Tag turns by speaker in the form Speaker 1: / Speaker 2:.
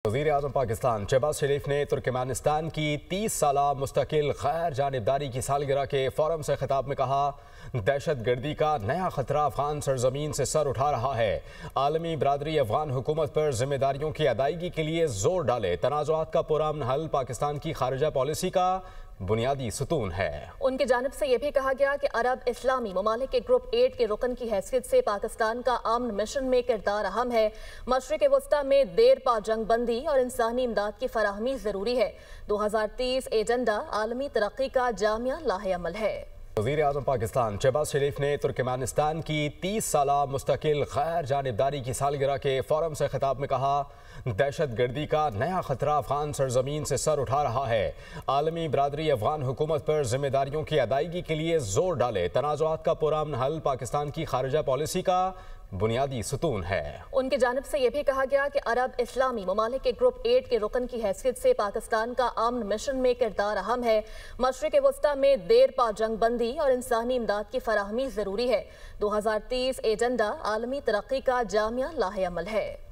Speaker 1: वज़ीर-ए-आज़म पाकिस्तान शहबाज शरीफ ने तुर्कमेनिस्तान की 30 साला मुस्तकिल गैर जानिबदारी की सालगिरह के फोरम से खिताब में कहा, दहशत गर्दी का नया खतरा अफगान सरजमीन से सर उठा रहा है। आलमी बरादरी अफगान हुकूमत पर जिम्मेदारियों की अदायगी के लिए जोर डाले। तनाज़ुआत का पुरअमन हल पाकिस्तान की खारिजा पॉलिसी का बुनियादी सुतून है।
Speaker 2: उनकी जानिब से यह भी कहा गया कि अरब इस्लामी ममालिक के ग्रुप 8 के रुकन की हैसियत से पाकिस्तान का अमन मिशन में किरदार अहम है। मशरिक़ वस्ता में देर पा जंग बंदी और इंसानी इमदाद की फराहमी ज़रूरी है। 2030 एजेंडा आलमी तरक्की का जामिया लाहे-अमल है।
Speaker 1: वज़ीर-ए-आज़म पाकिस्तान शहबाज शरीफ ने तुर्कमेनिस्तान की 30 साला मुस्तकिल गैर जानिबदारी की सालगिरह के फोरम से खिताब में कहा, दहशत गर्दी का नया खतरा अफगान सरजमीन से सर उठा रहा है। आलमी बरादरी अफगान हुकूमत पर जिम्मेदारियों की अदायगी के लिए जोर डाले। तनाज़ुआत का पुरअमन हल पाकिस्तान की खारिजा पॉलिसी का बुनियादी सुतून है।
Speaker 2: उनकी जानिब से यह भी कहा गया कि अरब इस्लामी ममालिक के ग्रुप 8 के रुकन की हैसियत से पाकिस्तान का अमन मिशन में किरदार अहम है। मशरिक़ वस्ता में देर पा जंग बंदी और इंसानी इमदाद की फराहमी ज़रूरी है। 2030 एजेंडा आलमी तरक्की का जामिया लाहे-अमल है।